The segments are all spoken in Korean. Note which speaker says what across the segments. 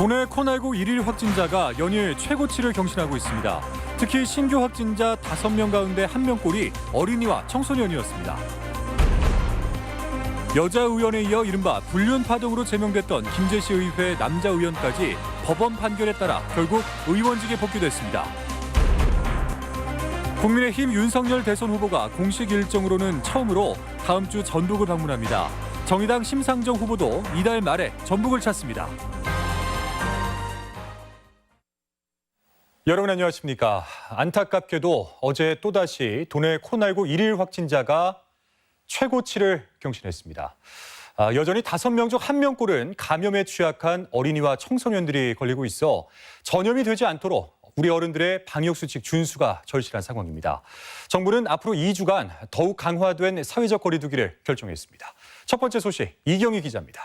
Speaker 1: 도내 코로나19 일일 확진자가 연일 최고치를 경신하고 있습니다. 특히 신규 확진자 5명 가운데 1명꼴이 어린이와 청소년이었습니다. 여자 의원에 이어 이른바 불륜파동으로 제명됐던 김제시 의회 남자 의원까지 법원 판결에 따라 결국 의원직에 복귀됐습니다. 국민의힘 윤석열 대선 후보가 공식 일정으로는 처음으로 다음 주 전북을 방문합니다. 정의당 심상정 후보도 이달 말에 전북을 찾습니다. 여러분 안녕하십니까. 안타깝게도 어제 또다시 도내 코로나19 일일 확진자가 최고치를 경신했습니다. 여전히 5명 중 1명꼴은 감염에 취약한 어린이와 청소년들이 걸리고 있어 전염이 되지 않도록 우리 어른들의 방역수칙 준수가 절실한 상황입니다. 정부는 앞으로 2주간 더욱 강화된 사회적 거리 두기를 결정했습니다. 첫 번째 소식 이경희 기자입니다.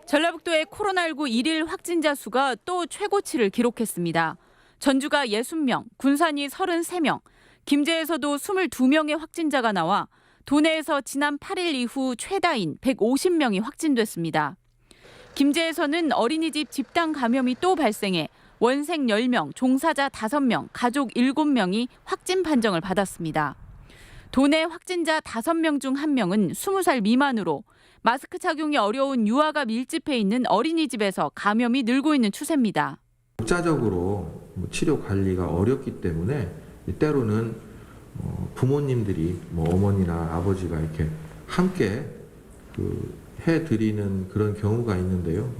Speaker 2: 전라북도의 코로나19 일일 확진자 수가 또 최고치를 기록했습니다. 전주가 60명, 군산이 33명, 김제에서도 22명의 확진자가 나와 도내에서 지난 8일 이후 최다인 150명이 확진됐습니다. 김제에서는 어린이집 집단 감염이 또 발생해 원생 10명, 종사자 5명, 가족 7명이 확진 판정을 받았습니다. 도내 확진자 5명 중 1명은 20살 미만으로 마스크 착용이 어려운 유아가 밀집해 있는 어린이집에서 감염이 늘고 있는 추세입니다.
Speaker 3: 독자적으로 치료 관리가 어렵기 때문에 때로는 부모님들이 어머니나 아버지가 이렇게 함께 해드리는 그런 경우가 있는데요.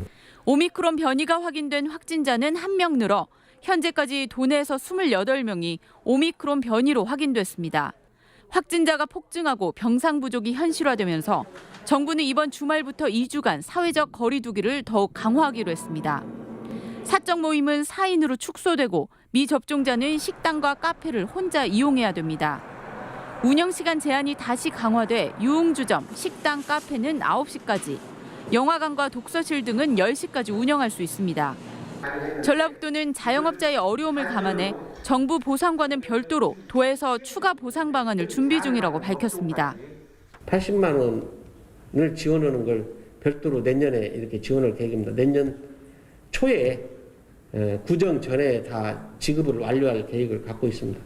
Speaker 2: 오미크론 변이가 확인된 확진자는 1명 늘어 현재까지 도내에서 28명이 오미크론 변이로 확인됐습니다. 확진자가 폭증하고 병상 부족이 현실화되면서 정부는 이번 주말부터 2주간 사회적 거리 두기를 더욱 강화하기로 했습니다. 사적 모임은 4인으로 축소되고 미접종자는 식당과 카페를 혼자 이용해야 됩니다. 운영시간 제한이 다시 강화돼 유흥주점, 식당, 카페는 9시까지, 영화관과 독서실 등은 10시까지 운영할 수 있습니다. 전라북도는 자영업자의 어려움을 감안해 정부 보상과는 별도로 도에서 추가 보상 방안을 준비 중이라고 밝혔습니다.
Speaker 4: 80만 원을 지원하는 걸 별도로 내년에 이렇게 지원할 계획입니다. 내년 초에 구정 전에 다 지급을 완료할 계획을 갖고 있습니다.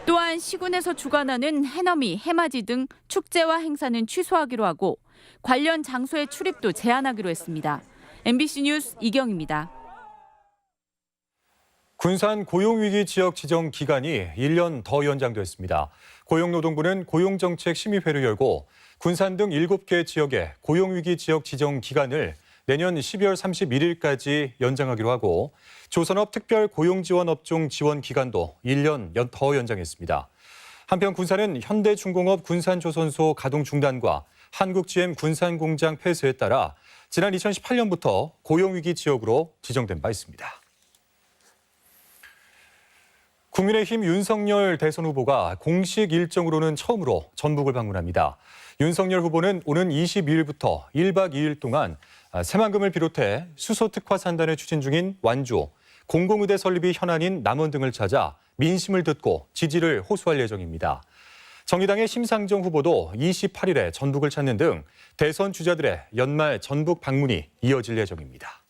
Speaker 2: 또한 시군에서 주관하는 해넘이, 해맞이 등 축제와 행사는 취소하기로 하고 관련 장소의 출입도 제한하기로 했습니다. MBC 뉴스 이경입니다.
Speaker 1: 군산 고용위기 지역 지정 기간이 1년 더 연장됐습니다. 고용노동부는 고용정책심의회를 열고 군산 등 7개 지역의 고용위기 지역 지정 기간을 내년 12월 31일까지 연장하기로 하고 조선업 특별 고용지원업종 지원 기간도 1년 더 연장했습니다. 한편 군산은 현대중공업 군산조선소 가동 중단과 한국GM 군산공장 폐쇄에 따라 지난 2018년부터 고용위기 지역으로 지정된 바 있습니다. 국민의힘 윤석열 대선 후보가 공식 일정으로는 처음으로 전북을 방문합니다. 윤석열 후보는 오는 22일부터 1박 2일 동안 새만금을 비롯해 수소특화 산단을 추진 중인 완주, 공공의대 설립이 현안인 남원 등을 찾아 민심을 듣고 지지를 호소할 예정입니다. 정의당의 심상정 후보도 28일에 전북을 찾는 등 대선 주자들의 연말 전북 방문이 이어질 예정입니다.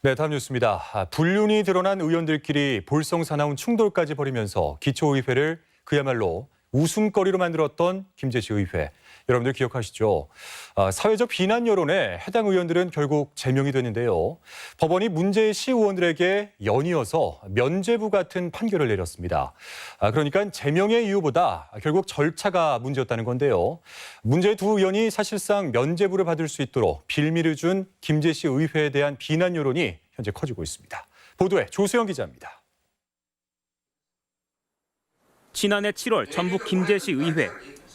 Speaker 1: 네, 다음 뉴스입니다. 불륜이 드러난 의원들끼리 볼성사나운 충돌까지 벌이면서 기초의회를 그야말로 웃음거리로 만들었던 김제시 의회. 여러분들 기억하시죠? 사회적 비난 여론에 해당 의원들은 결국 제명이 됐는데요. 법원이 문제의 시 의원들에게 연이어서 면죄부 같은 판결을 내렸습니다. 그러니까 제명의 이유보다 결국 절차가 문제였다는 건데요. 문제의 두 의원이 사실상 면죄부를 받을 수 있도록 빌미를 준 김제시 의회에 대한 비난 여론이 현재 커지고 있습니다. 보도에 조수영 기자입니다.
Speaker 5: 지난해 7월 전북 김제시 의회.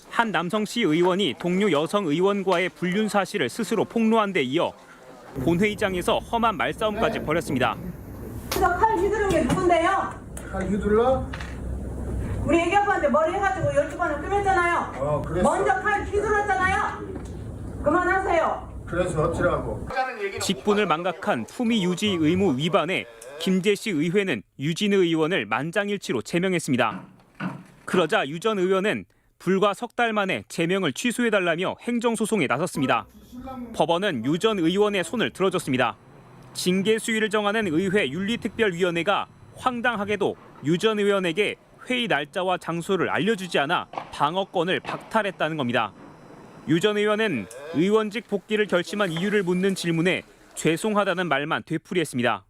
Speaker 5: 한 남성시 의원이 동료 여성 의원과의 불륜 사실을 스스로 폭로한 데 이어 본회의장에서 험한 말싸움까지 벌였습니다.
Speaker 6: 칼 휘두른 게 누군데요?
Speaker 7: 칼 휘둘러?
Speaker 6: 우리 애기 아빠한테 머리 해가지고 12번을 끊었잖아요.
Speaker 7: 그랬어.
Speaker 6: 먼저 칼 휘둘렀잖아요. 그만하세요.
Speaker 7: 그래서 어찌라고?
Speaker 5: 직분을 망각한 품위 유지 의무 위반에 김제시 의회는 유진의 의원을 만장일치로 제명했습니다. 그러자 유 전 의원은 불과 석 달 만에 제명을 취소해달라며 행정소송에 나섰습니다. 법원은 유 전 의원의 손을 들어줬습니다. 징계 수위를 정하는 의회 윤리특별위원회가 황당하게도 유 전 의원에게 회의 날짜와 장소를 알려주지 않아 방어권을 박탈했다는 겁니다. 유 전 의원은 의원직 복귀를 결심한 이유를 묻는 질문에 죄송하다는 말만 되풀이했습니다.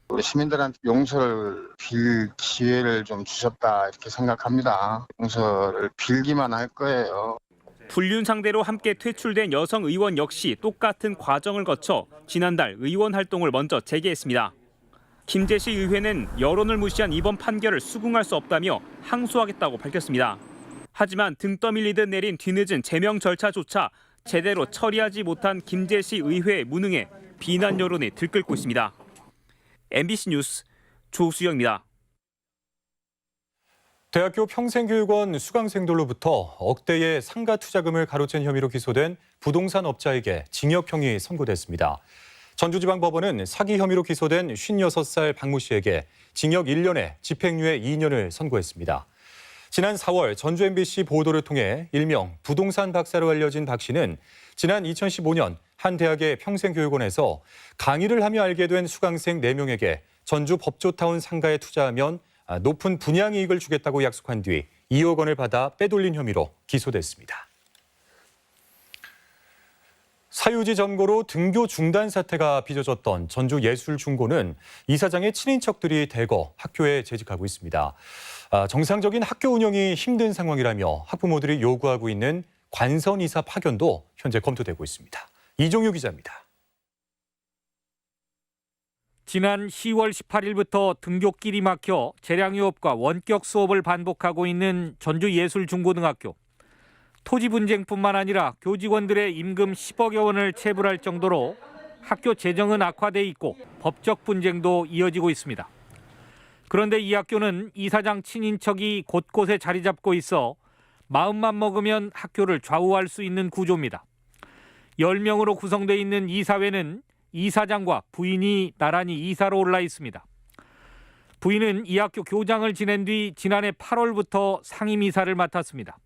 Speaker 8: 우리 시민들한테 용서를 빌 기회를 좀 주셨다 이렇게 생각합니다. 용서를 빌기만 할 거예요.
Speaker 5: 불륜 상대로 함께 퇴출된 여성 의원 역시 똑같은 과정을 거쳐 지난달 의원 활동을 먼저 재개했습니다. 김제시 의회는 여론을 무시한 이번 판결을 수긍할 수 없다며 항소하겠다고 밝혔습니다. 하지만 등 떠밀리듯 내린 뒤늦은 제명 절차조차 제대로 처리하지 못한 김제시 의회의 무능에 비난 여론이 들끓고 있습니다. MBC 뉴스 조수영입니다.
Speaker 1: 대학교 평생교육원 수강생들로부터 억대의 상가 투자금을 가로챈 혐의로 기소된 부동산 업자에게 징역형이 선고됐습니다. 전주지방법원은 사기 혐의로 기소된 56살 박모 씨에게 징역 1년에 집행유예 2년을 선고했습니다. 지난 4월 전주 MBC 보도를 통해 일명 부동산 박사로 알려진 박 씨는 지난 2015년 한 대학의 평생교육원에서 강의를 하며 알게 된 수강생 4명에게 전주 법조타운 상가에 투자하면 높은 분양이익을 주겠다고 약속한 뒤 2억 원을 받아 빼돌린 혐의로 기소됐습니다. 사유지 점거로 등교 중단 사태가 빚어졌던 전주예술중고는 이사장의 친인척들이 대거 학교에 재직하고 있습니다. 정상적인 학교 운영이 힘든 상황이라며 학부모들이 요구하고 있는 관선이사 파견도 현재 검토되고 있습니다. 이종유 기자입니다.
Speaker 9: 지난 10월 18일부터 등교길이 막혀 재량유업과 원격 수업을 반복하고 있는 전주예술중고등학교. 토지 분쟁뿐만 아니라 교직원들의 임금 10억여 원을 체불할 정도로 학교 재정은 악화돼 있고 법적 분쟁도 이어지고 있습니다. 그런데 이 학교는 이사장 친인척이 곳곳에 자리 잡고 있어 마음만 먹으면 학교를 좌우할 수 있는 구조입니다. 10명으로 구성돼 있는 이사회는 이사장과 부인이 나란히 이사로 올라 있습니다. 부인은 이 학교 교장을 지낸 뒤 지난해 8월부터 상임이사를 맡았습니다.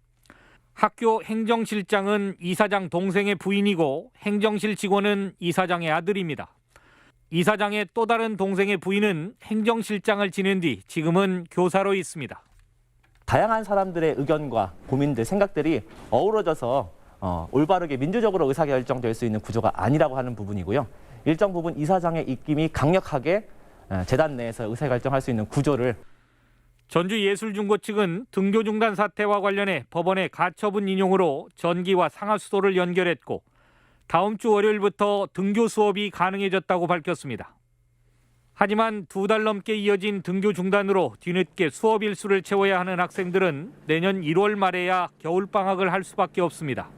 Speaker 9: 학교 행정실장은 이사장 동생의 부인이고 행정실 직원은 이사장의 아들입니다. 이사장의 또 다른 동생의 부인은 행정실장을 지낸 뒤 지금은 교사로 있습니다.
Speaker 10: 다양한 사람들의 의견과 고민들, 생각들이 어우러져서 올바르게 민주적으로 의사결정될 수 있는 구조가 아니라고 하는 부분이고요. 일정 부분 이사장의 입김이 강력하게 재단 내에서 의사결정할 수 있는 구조를
Speaker 9: 전주예술중고 측은 등교 중단 사태와 관련해 법원에 가처분 인용으로 전기와 상하수도를 연결했고 다음 주 월요일부터 등교 수업이 가능해졌다고 밝혔습니다. 하지만 2달 넘게 이어진 등교 중단으로 뒤늦게 수업 일수를 채워야 하는 학생들은 내년 1월 말에야 겨울방학을 할 수밖에 없습니다.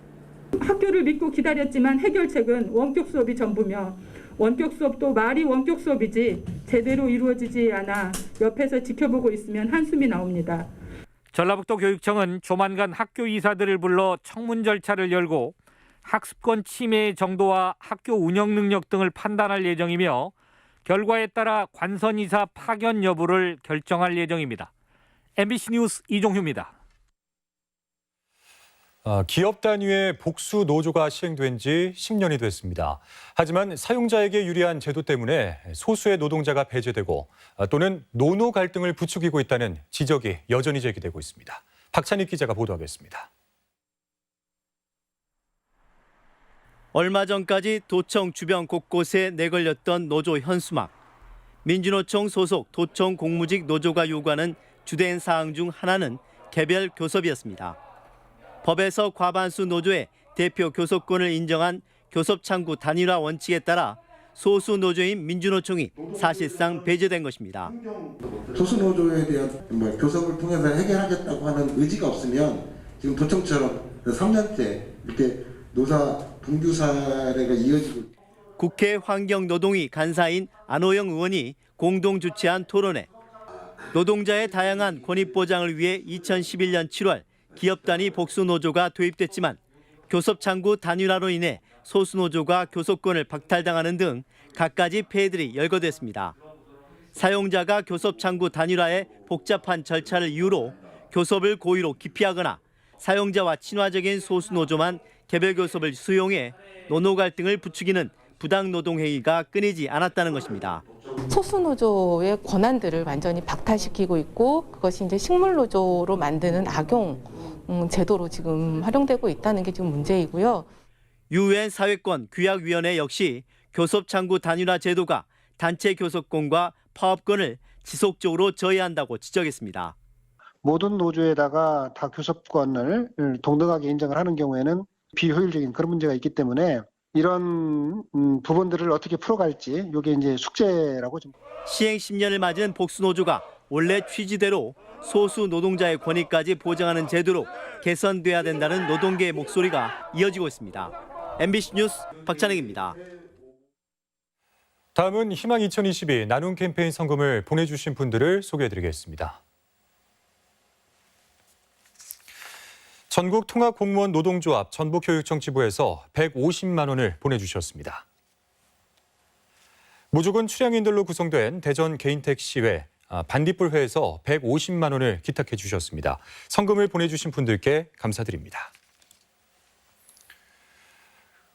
Speaker 11: 학교를 믿고 기다렸지만 해결책은 원격 수업이 전부며 원격 수업도 말이 원격 수업이지 제대로 이루어지지 않아 옆에서 지켜보고 있으면 한숨이 나옵니다.
Speaker 9: 전라북도 교육청은 조만간 학교 이사들을 불러 청문 절차를 열고 학습권 침해의 정도와 학교 운영 능력 등을 판단할 예정이며 결과에 따라 관선이사 파견 여부를 결정할 예정입니다. MBC 뉴스 이종휴입니다.
Speaker 1: 기업 단위의 복수 노조가 시행된 지 10년이 됐습니다. 하지만 사용자에게 유리한 제도 때문에 소수의 노동자가 배제되고 또는 노노 갈등을 부추기고 있다는 지적이 여전히 제기되고 있습니다. 박찬익 기자가 보도하겠습니다.
Speaker 12: 얼마 전까지 도청 주변 곳곳에 내걸렸던 노조 현수막. 민주노총 소속 도청 공무직 노조가 요구하는 주된 사항 중 하나는 개별 교섭이었습니다. 법에서 과반수 노조의 대표 교섭권을 인정한 교섭창구 단일화 원칙에 따라 소수 노조인 민주노총이 사실상 배제된 것입니다.
Speaker 13: 소수 노조에 대한 교섭을 통해서 해결하겠다고 하는 의지가 없으면 지금 도청처럼 3년째 이렇게 노사 분규 사례가 이어지고
Speaker 12: 국회 환경노동위 간사인 안호영 의원이 공동 주최한 토론회. 노동자의 다양한 권익 보장을 위해 2011년 7월 기업 단위 복수 노조가 도입됐지만 교섭 창구 단일화로 인해 소수 노조가 교섭권을 박탈당하는 등 갖가지 폐해들이 열거됐습니다. 사용자가 교섭 창구 단일화의 복잡한 절차를 이유로 교섭을 고의로 기피하거나 사용자와 친화적인 소수노조만 개별 교섭을 수용해 노노 갈등을 부추기는 부당노동 행위가 끊이지 않았다는 것입니다.
Speaker 14: 소수노조의 권한들을 완전히 박탈시키고 있고 그것이 이제 식물노조로 만드는 악용 제도로 지금 활용되고 있다는 게 지금 문제이고요.
Speaker 12: 유엔 사회권 규약위원회 역시 교섭 창구 단일화 제도가 단체 교섭권과 파업권을 지속적으로 저해한다고 지적했습니다.
Speaker 15: 모든 노조에다가 다 교섭권을 동등하게 인정을 하는 경우에는 비효율적인 그런 문제가 있기 때문에 이런 부분들을 어떻게 풀어갈지 이게 이제 숙제라고 좀.
Speaker 12: 시행 10년을 맞은 복수노조가 원래 취지대로 소수 노동자의 권익까지 보장하는 제도로 개선돼야 된다는 노동계의 목소리가 이어지고 있습니다. MBC 뉴스 박찬익입니다.
Speaker 1: 다음은 희망 2022 나눔 캠페인 성금을 보내주신 분들을 소개해드리겠습니다. 전국통합공무원 노동조합 전북교육청 지부에서 150만 원을 보내주셨습니다. 무조건 출향인들로 구성된 대전 개인택시회 반딧불회에서 150만 원을 기탁해 주셨습니다. 성금을 보내주신 분들께 감사드립니다.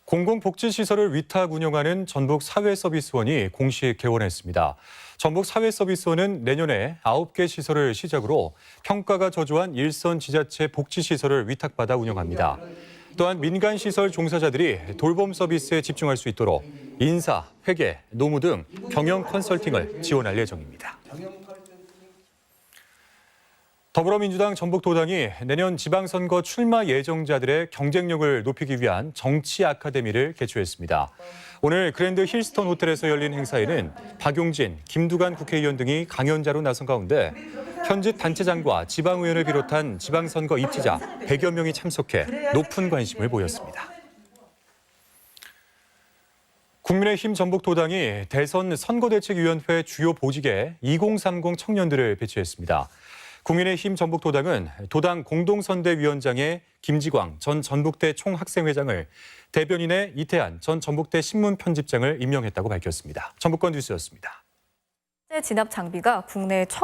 Speaker 1: 공공복지시설을 위탁 운영하는 전북사회서비스원이 공식 개원했습니다. 전북사회서비스원은 내년에 9개 시설을 시작으로 평가가 저조한 일선 지자체 복지시설을 위탁받아 운영합니다. 또한 민간시설 종사자들이 돌봄 서비스에 집중할 수 있도록 인사, 회계, 노무 등 경영 컨설팅을 지원할 예정입니다. 더불어민주당 전북도당이 내년 지방선거 출마 예정자들의 경쟁력을 높이기 위한 정치 아카데미를 개최했습니다. 오늘 그랜드 힐스턴 호텔에서 열린 행사에는 박용진, 김두관 국회의원 등이 강연자로 나선 가운데 현직 단체장과 지방의원을 비롯한 지방선거 입지자 100여 명이 참석해 높은 관심을 보였습니다. 국민의힘 전북도당이 대선 선거대책위원회 주요 보직에 2030 청년들을 배치했습니다. 국민의힘 전북도당은 도당 공동선대위원장에 김지광 전 전북대 총학생회장을, 대변인에 이태한 전 전북대 신문편집장을 임명했다고 밝혔습니다. 전북권 뉴스였습니다.
Speaker 16: 진압 장비가 국내